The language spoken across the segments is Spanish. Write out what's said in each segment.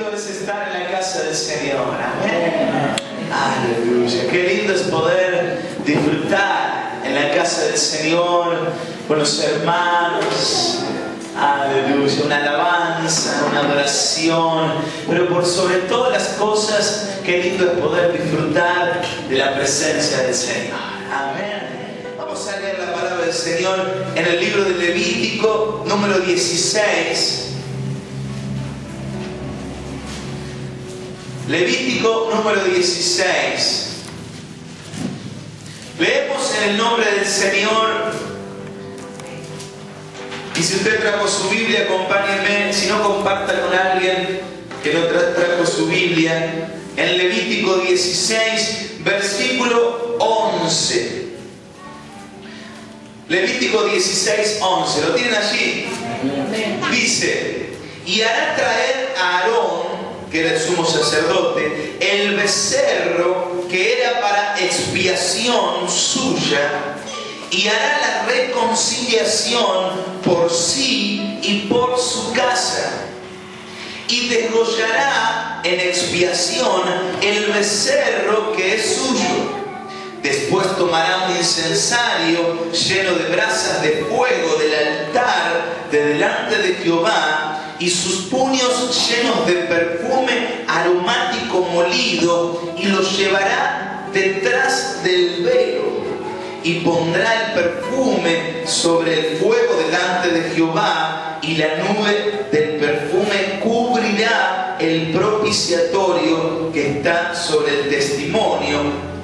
lindo es estar en la casa del Señor. Amén. Aleluya. Qué lindo es poder disfrutar en la casa del Señor con los hermanos. Aleluya. Una alabanza, una adoración. Pero por sobre todas las cosas, qué lindo es poder disfrutar de la presencia del Señor. Amén. Vamos a leer la palabra del Señor en el libro de Levítico, número 16. Levítico número 16. Leemos en el nombre del Señor. Y si usted trajo su Biblia, acompáñenme. Si no, comparta con alguien que no trajo su Biblia. En Levítico 16, versículo 11. Levítico 16, 11. ¿Lo tienen allí? Dice: y hará traer a Aarón, que era el sumo sacerdote, el becerro que era para expiación suya, y hará la reconciliación por sí y por su casa, y degollará en expiación el becerro que es suyo. Después tomará un incensario lleno de brasas de fuego del altar de delante de Jehová, y sus puños llenos de perfume aromático molido, y los llevará detrás del velo, y pondrá el perfume sobre el fuego delante de Jehová, y la nube del perfume cubrirá el propiciatorio que está sobre el testimonio,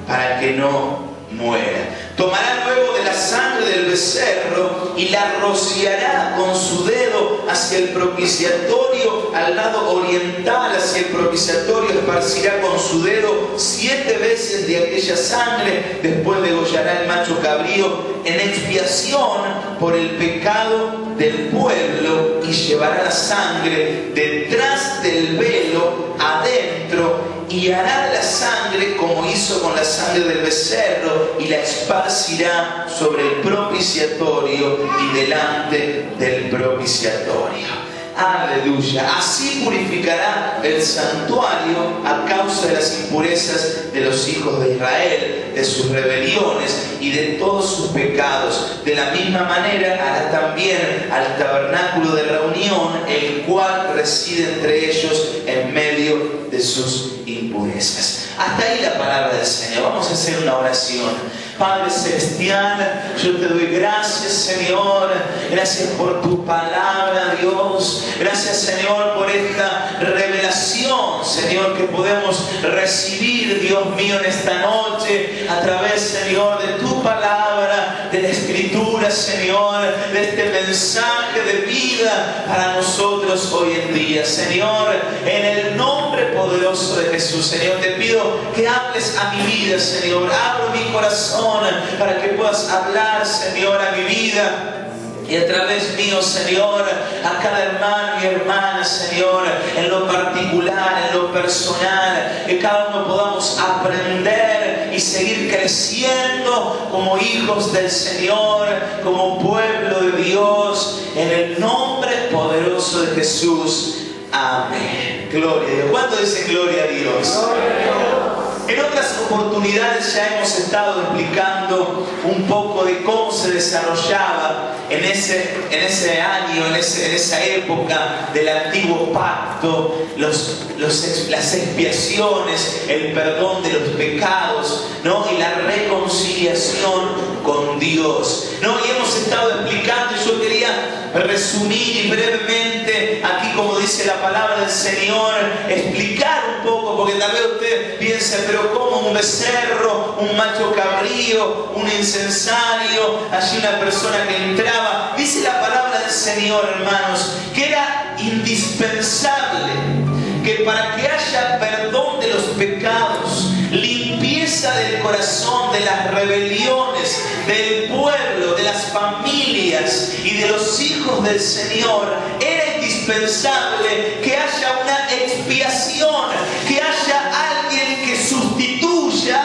para que no muera. Tomará luego de la sangre del becerro y la rociará con su dedo hacia el propiciatorio, al lado oriental hacia el propiciatorio, esparcirá con su dedo 7 veces de aquella sangre. Después degollará el macho cabrío en expiación por el pecado del pueblo, y llevará la sangre detrás del velo adentro, y hará la sangre como hizo con la sangre del becerro, y la esparcirá sobre el propiciatorio y delante del propiciatorio. Aleluya. Así purificará el santuario a causa de las impurezas de los hijos de Israel, de sus rebeliones y de todos sus pecados. De la misma manera hará también al tabernáculo de reunión, el cual reside entre ellos en medio de sus impurezas. Hasta ahí la palabra del Señor. Vamos a hacer una oración. Padre Celestial, yo te doy gracias, Señor. Gracias por tu palabra, Dios. Gracias, Señor, por esta revelación, Señor, que podemos recibir, Dios mío, en esta noche, a través, Señor, de tu palabra, de la Escritura, Señor, de este mensaje de vida para nosotros hoy en día. Señor, en el nombre poderoso de Jesús, Señor, te pido que hables a mi vida, Señor. Abro mi corazón para que puedas hablar, Señor, a mi vida. Y a través mío, Señor, a cada hermano y hermana, Señor, en lo particular, en lo personal, que cada uno podamos aprender y seguir creciendo como hijos del Señor, como pueblo de Dios, en el nombre poderoso de Jesús. Amén. Gloria a Dios. ¿Cuánto dicen gloria a Dios? Gloria a Dios. En otras oportunidades ya hemos estado explicando un poco de cómo se desarrollaba en ese año, en esa época del antiguo pacto, las expiaciones, el perdón de los pecados, ¿no? Y la reconciliación con Dios, ¿no? Y hemos estado explicando, y yo quería resumir brevemente aquí, como dice la palabra del Señor, explicar un poco, porque tal vez usted piensa, pero ¿cómo un becerro, un macho cabrío, un incensario, allí una persona que entraba? Dice la palabra del Señor, hermanos, que era indispensable que para que haya perdón de los pecados, limpieza del corazón, de las rebeliones, del pueblo, de las familias y de los hijos del Señor, era indispensable que haya una expiación, que haya alguien que sustituya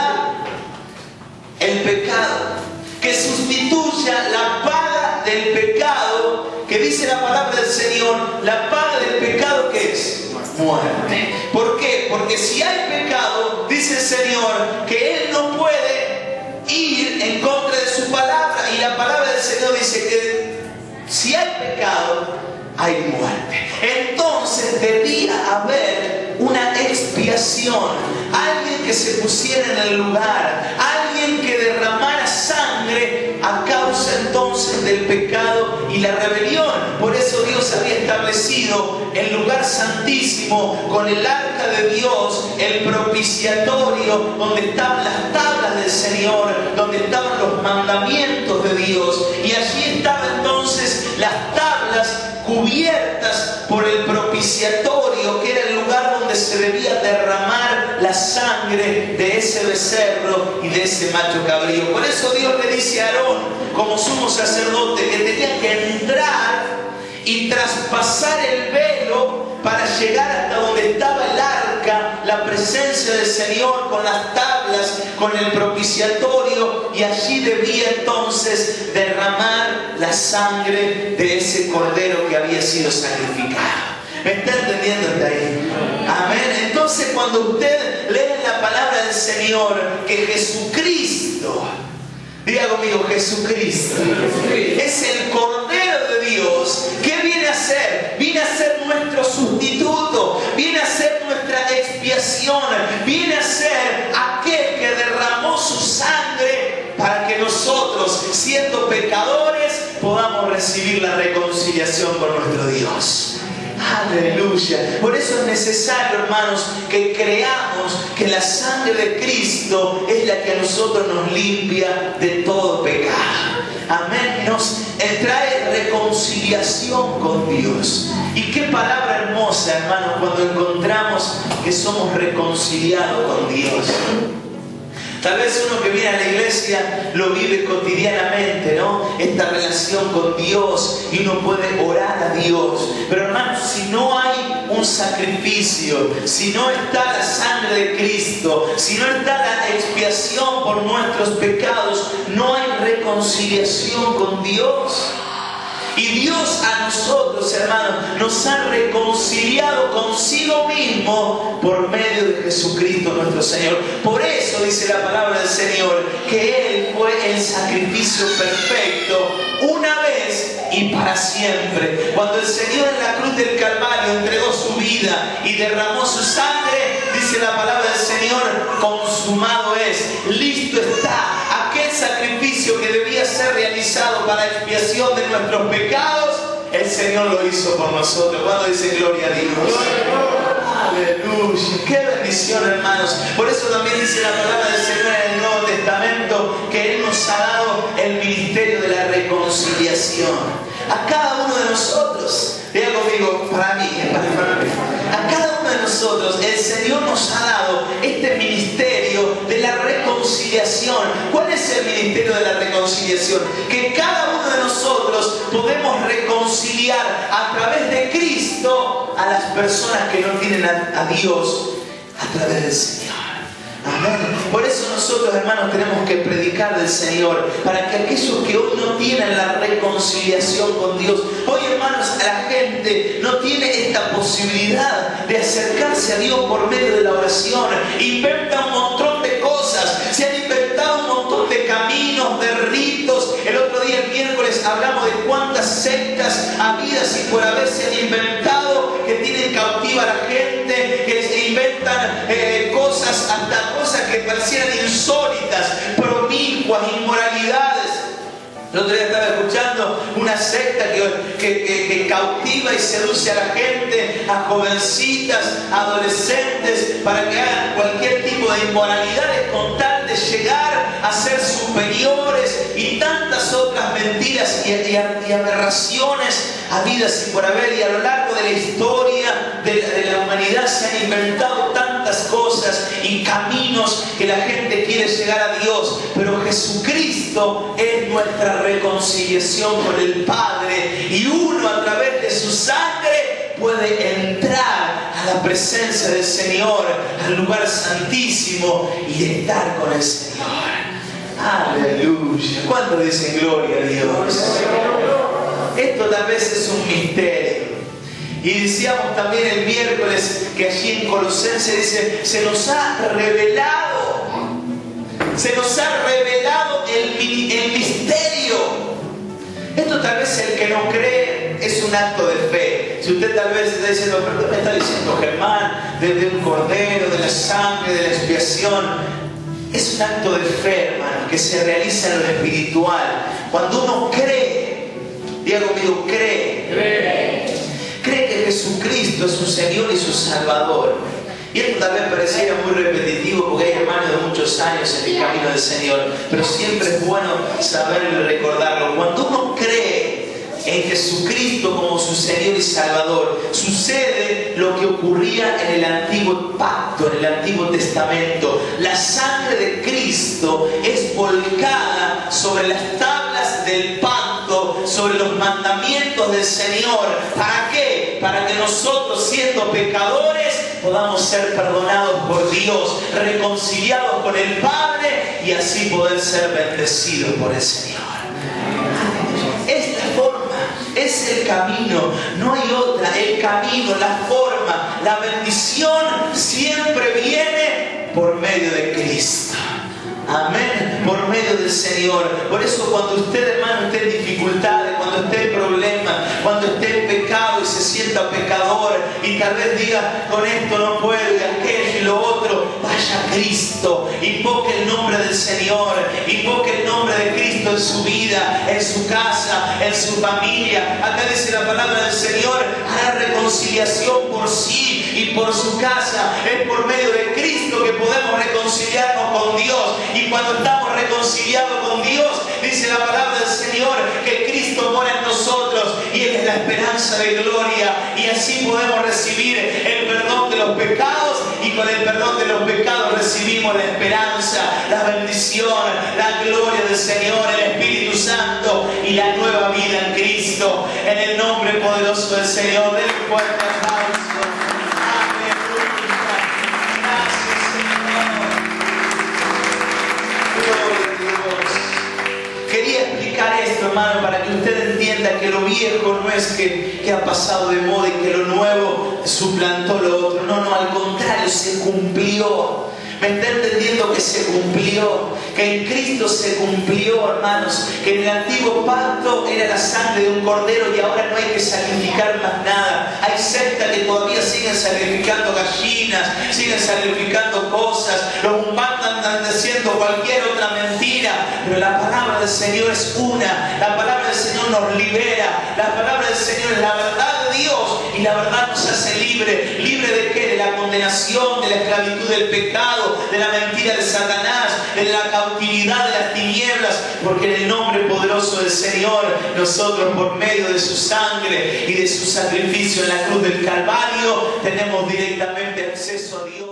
el pecado, que sustituya la paga del pecado, que dice la palabra del Señor, la paga del pecado, ¿qué es? muerte. ¿Por qué? Porque si hay pecado, dice el Señor, que Él no puede ir en contra de su palabra. Y la palabra del Señor dice que si hay pecado, hay muerte. Entonces debía haber una expiación. Alguien que se pusiera en el lugar. Alguien que derramara sangre a causa entonces del pecado y la rebelión. Por eso Dios había establecido el lugar santísimo con el arca de Dios, el propiciatorio, donde estaban las tablas del Señor, donde estaban los mandamientos de Dios. Y allí estaban entonces las tablas cubiertas por el propiciatorio, que era el lugar donde se debía derramar la sangre de ese becerro y de ese macho cabrío. Por eso Dios le dice a Aarón, como sumo sacerdote, que tenía que entrar y traspasar el velo para llegar hasta donde estaba el arca, la presencia del Señor, con las tablas, con el propiciatorio, y allí debía entonces derramar la sangre de ese cordero que había sido sacrificado. ¿Me está entendiendo hasta ahí? Amén. Entonces, cuando usted lee la palabra del Señor, que Jesucristo, diga conmigo, Jesucristo es el Cordero de Dios. ¿Qué viene a hacer? Viene a ser nuestro sustituto, viene a ser nuestra expiación, viene a ser aquel que derramó su sangre para que nosotros, siendo pecadores, podamos recibir la reconciliación con nuestro Dios. Aleluya. Por eso es necesario, hermanos, que creamos que la sangre de Cristo es la que a nosotros nos limpia de todo pecado. Amén. Nos trae reconciliación con Dios. Y qué palabra hermosa, hermanos, cuando encontramos que somos reconciliados con Dios. Tal vez uno que viene a la iglesia lo vive cotidianamente, ¿no? Esta relación con Dios, y uno puede orar a Dios. Pero hermanos, si no hay un sacrificio, si no está la sangre de Cristo, si no está la expiación por nuestros pecados, no hay reconciliación con Dios. Y Dios a nosotros, hermanos, nos ha reconciliado consigo mismo por medio de Jesucristo nuestro Señor. Por eso dice la palabra del Señor que Él fue el sacrificio perfecto una vez y para siempre. Cuando el Señor en la cruz del Calvario entregó su vida y derramó su sangre, dice la palabra del Señor, consumado es, listo está. Aquel sacrificio que debía ser realizado para expiación de nuestros pecados, el Señor lo hizo por nosotros. ¿Cuándo dice gloria a Dios? Aleluya. Qué bendición, hermanos. Por eso también dice la palabra del Señor en el Nuevo Testamento que Él nos ha dado el ministerio de la reconciliación. A cada uno de nosotros, diga conmigo, para mí, a cada uno de nosotros el Señor nos ha dado este ministerio de la reconciliación. ¿Cuál es el ministerio de la reconciliación? Que cada uno de nosotros podemos reconciliar a través de Cristo a las personas que no tienen a Dios a través del Señor. Amén. Por eso nosotros, hermanos, tenemos que predicar del Señor, para que aquellos que hoy no tienen la reconciliación con Dios, hoy, hermanos, la gente no tiene esta posibilidad de acercarse a Dios por medio de la oración. Inventa un montón de cosas, se han inventado un montón de caminos, de ritos. El otro día, el miércoles, hablamos de cuántas sectas habidas y por haber se han inventado, que tienen cautiva a la gente, que se inventan cosas, hasta cosas que parecieran insólitas, promiscuas, inmoralidades. El otro día estaba escuchando una secta que cautiva y seduce a la gente, a jovencitas, adolescentes, para que hagan cualquier tipo de inmoralidades con tal de llegar a ser superiores, y tantas otras mentiras y aberraciones habidas y por haber. Y a lo largo de la historia de la humanidad se han inventado tantas cosas y caminos que la gente quiere llegar a Dios. Pero Jesucristo es nuestra reconciliación con el Padre, y uno a través de su sangre puede entrar a la presencia del Señor, al lugar santísimo, y estar con el Señor. Aleluya. ¿Cuánto dicen gloria a Dios? Esto tal vez es un misterio. Y decíamos también el miércoles que allí en Colosenses dice, se nos ha revelado el misterio. Esto tal vez el que no cree es un acto de fe. Si usted tal vez está diciendo, pero ¿qué me está diciendo Germán? De un cordero, de la sangre, de la expiación. Es un acto de fe, hermano, que se realiza en lo espiritual. Cuando uno cree, diga conmigo, cree que Jesucristo es su Señor y su Salvador. Y esto tal vez pareciera muy repetitivo porque hay hermanos de muchos años en el camino del Señor, pero siempre es bueno saberlo y recordarlo. Cuando uno cree en Jesucristo como su Señor y Salvador, sucede lo que ocurría en el antiguo pacto, en el Antiguo Testamento. La sangre de Cristo es volcada sobre las tablas del pacto, sobre los mandamientos del Señor. ¿Para qué? Para que nosotros, siendo pecadores, podamos ser perdonados por Dios, reconciliados con el Padre y así poder ser bendecidos por el Señor. Es la forma, es el camino, no hay otra. El camino, la forma, la bendición siempre viene por medio de Cristo. Amén, por medio del Señor. Por eso cuando usted, hermano, esté en dificultades, cuando esté en problemas, cuando esté en pecado y se sienta pecador y tal vez diga, con esto no puedo, y aquello y lo otro, vaya a Cristo, invoque el nombre del Señor, invoque el nombre de Cristo en su vida, en su casa, en su familia. Acá dice la palabra del Señor, hará reconciliación por sí y por su casa. Es por medio de Cristo que podemos reconciliarnos con Dios. Y cuando estamos reconciliados con Dios, dice la palabra del Señor que Cristo mora en nosotros y Él es la esperanza de gloria. Y así podemos recibir el perdón de los pecados y con el perdón de los pecados recibimos la esperanza, la bendición, la gloria del Señor, el Espíritu Santo y la nueva vida en Cristo. En el nombre poderoso del Señor, denle un fuerte aplauso. Quería explicar esto, hermano, para que usted entienda que lo viejo no es que ha pasado de moda y que lo nuevo suplantó lo otro. No, al contrario, se cumplió. ¿Me está entendiendo que se cumplió? Que en Cristo se cumplió, hermanos. Que en el antiguo pacto era la sangre de un cordero y ahora no hay que sacrificar más nada. Hay sectas que todavía siguen sacrificando gallinas, siguen sacrificando cosas. Los humanos andan diciendo cualquier otra mentira. Pero la palabra del Señor es una. La palabra del Señor nos libera. La palabra del Señor es la verdad de Dios y la verdad nos hace libre. ¿Libre de qué? De la condenación, de la esclavitud del pecado, de la mentira de Satanás, de la cautividad de las tinieblas, porque en el nombre poderoso del Señor, nosotros por medio de su sangre y de su sacrificio en la cruz del Calvario, tenemos directamente acceso a Dios.